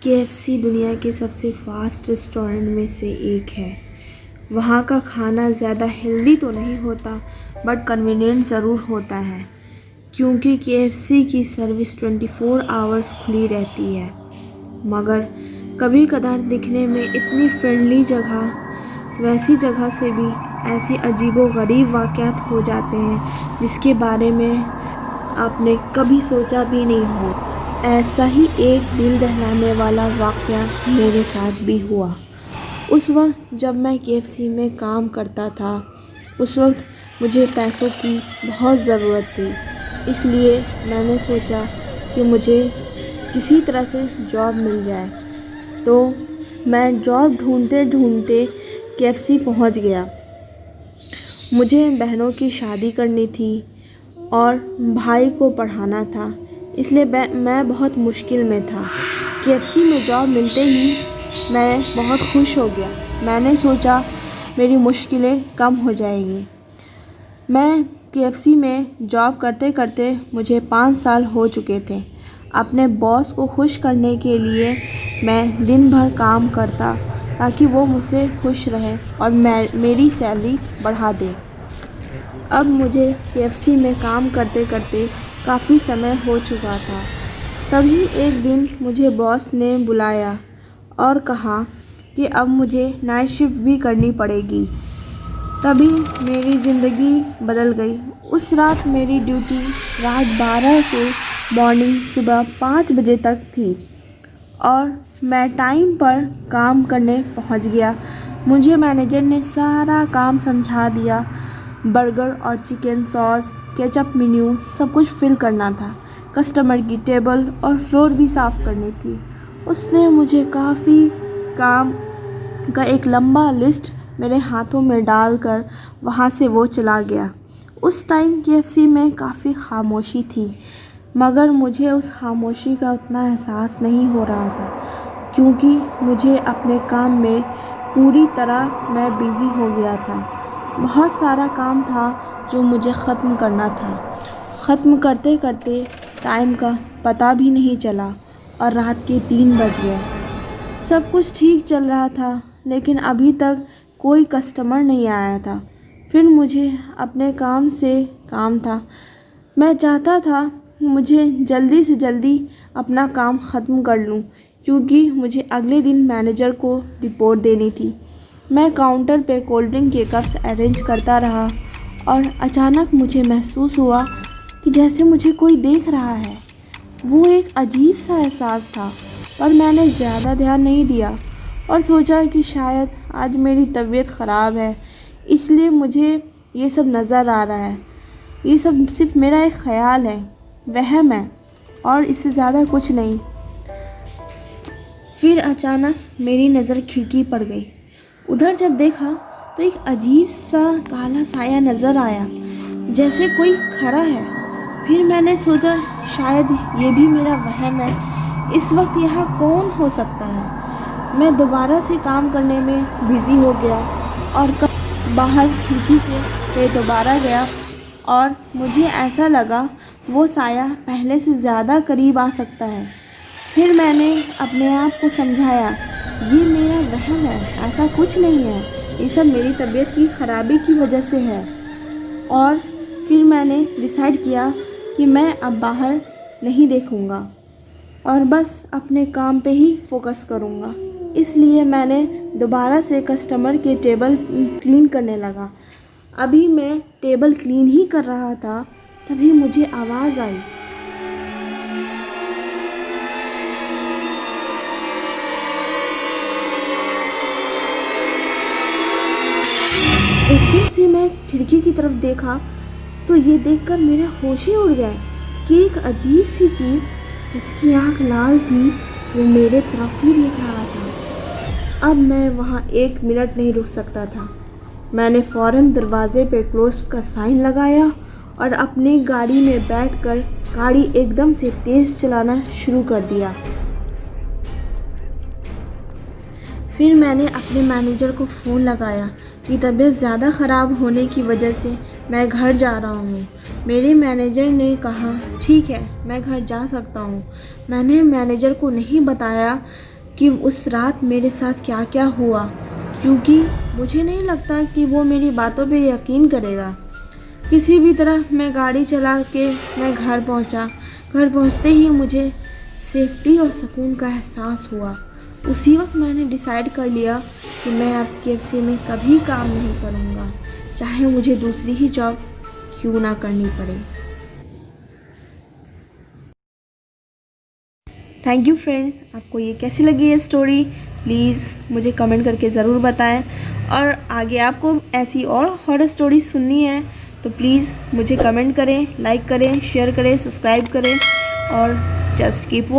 KFC दुनिया के सबसे फास्ट रेस्टोरेंट में से एक है। वहाँ का खाना ज़्यादा हेल्दी तो नहीं होता बट कन्वीनियंट ज़रूर होता है, क्योंकि केएफसी की सर्विस 24 आवर्स खुली रहती है। मगर कभी कदार दिखने में इतनी फ्रेंडली जगह, वैसी जगह से भी ऐसे अजीबोगरीब वाक़यात हो जाते हैं जिसके बारे में आपने कभी सोचा भी नहीं हो। ऐसा ही एक दिल दहलाने वाला वाक़या मेरे साथ भी हुआ। उस वक्त जब मैं केएफसी में काम करता था, उस वक्त मुझे पैसों की बहुत ज़रूरत थी। इसलिए मैंने सोचा कि मुझे किसी तरह से जॉब मिल जाए। तो मैं जॉब ढूंढते ढूंढते केएफसी पहुंच गया। मुझे बहनों की शादी करनी थी और भाई को पढ़ाना था, इसलिए मैं बहुत मुश्किल में था। केएफसी में जॉब मिलते ही मैं बहुत खुश हो गया। मैंने सोचा मेरी मुश्किलें कम हो जाएंगी। मैं केएफसी में जॉब करते करते मुझे 5 साल हो चुके थे। अपने बॉस को खुश करने के लिए मैं दिन भर काम करता ताकि वो मुझसे खुश रहे और मेरी सैलरी बढ़ा दे। अब मुझे केएफसी में काम करते करते काफ़ी समय हो चुका था। तभी एक दिन मुझे बॉस ने बुलाया और कहा कि अब मुझे नाइट शिफ्ट भी करनी पड़ेगी। तभी मेरी ज़िंदगी बदल गई। उस रात मेरी ड्यूटी रात 12 से मॉर्निंग सुबह 5 बजे तक थी और मैं टाइम पर काम करने पहुंच गया। मुझे मैनेजर ने सारा काम समझा दिया। बर्गर और चिकन सॉस, केचप मेन्यू सब कुछ फिल करना था। कस्टमर की टेबल और फ्लोर भी साफ़ करनी थी। उसने मुझे काफ़ी काम का एक लंबा लिस्ट मेरे हाथों में डालकर वहाँ से वो चला गया। उस टाइम केएफसी में काफ़ी खामोशी थी, मगर मुझे उस खामोशी का उतना एहसास नहीं हो रहा था, क्योंकि मुझे अपने काम में पूरी तरह मैं बिज़ी हो गया था। बहुत सारा काम था जो मुझे ख़त्म करना था। ख़त्म करते करते टाइम का पता भी नहीं चला और रात के 3 बज गए। सब कुछ ठीक चल रहा था, लेकिन अभी तक कोई कस्टमर नहीं आया था। फिर मुझे अपने काम से काम था। मैं चाहता था मुझे जल्दी से जल्दी अपना काम ख़त्म कर लूं, क्योंकि मुझे अगले दिन मैनेजर को रिपोर्ट देनी थी। मैं काउंटर पे कोल्ड ड्रिंक के कप्स अरेंज करता रहा और अचानक मुझे महसूस हुआ कि जैसे मुझे कोई देख रहा है। वो एक अजीब सा एहसास था, पर मैंने ज़्यादा ध्यान नहीं दिया और सोचा कि शायद आज मेरी तबीयत ख़राब है, इसलिए मुझे ये सब नज़र आ रहा है। ये सब सिर्फ मेरा एक ख़याल है, वहम है और इससे ज़्यादा कुछ नहीं। फिर अचानक मेरी नज़र खिड़की पर गई। उधर जब देखा तो एक अजीब सा काला साया नज़र आया, जैसे कोई खड़ा है। फिर मैंने सोचा शायद ये भी मेरा वहम है। इस वक्त यहाँ कौन हो सकता है। मैं दोबारा से काम करने में बिज़ी हो गया और बाहर खिड़की से दोबारा गया और मुझे ऐसा लगा वो साया पहले से ज़्यादा करीब आ सकता है। फिर मैंने अपने आप को समझाया, ये मेरा वहम है, ऐसा कुछ नहीं है, ये सब मेरी तबीयत की ख़राबी की वजह से है। और फिर मैंने डिसाइड किया कि मैं अब बाहर नहीं देखूँगा और बस अपने काम पे ही फोकस करूँगा। इसलिए मैंने दोबारा से कस्टमर के टेबल क्लीन करने लगा। अभी मैं टेबल क्लीन ही कर रहा था, तभी मुझे आवाज़ आई। एकदम से मैं खिड़की की तरफ देखा तो ये देखकर मेरे होश ही उड़ गए कि एक अजीब सी चीज़ जिसकी आँख लाल थी वो मेरे तरफ ही देख रहा था। अब मैं वहाँ 1 मिनट नहीं रुक सकता था। मैंने फ़ौरन दरवाज़े पे क्लोज का साइन लगाया और अपनी गाड़ी में बैठकर गाड़ी एकदम से तेज़ चलाना शुरू कर दिया। फिर मैंने अपने मैनेजर को फ़ोन लगाया कि तबीयत ज़्यादा ख़राब होने की वजह से मैं घर जा रहा हूँ। मेरे मैनेजर ने कहा ठीक है, मैं घर जा सकता हूँ। मैंने मैनेजर को नहीं बताया कि उस रात मेरे साथ क्या क्या हुआ, क्योंकि मुझे नहीं लगता कि वो मेरी बातों पे यकीन करेगा। किसी भी तरह मैं गाड़ी चला के मैं घर पहुंचा। घर पहुंचते ही मुझे सेफ्टी और सुकून का एहसास हुआ। उसी वक्त मैंने डिसाइड कर लिया कि मैं अब KFC में कभी काम नहीं करूंगा, चाहे मुझे दूसरी ही जॉब क्यों ना करनी पड़े। थैंक यू फ्रेंड, आपको ये कैसी लगी ये स्टोरी प्लीज़ मुझे कमेंट करके ज़रूर बताएं। और आगे आपको ऐसी और हॉरर स्टोरी सुननी है तो प्लीज़ मुझे कमेंट करें, लाइक करें, शेयर करें, सब्सक्राइब करें और जस्ट कीप वॉचिंग।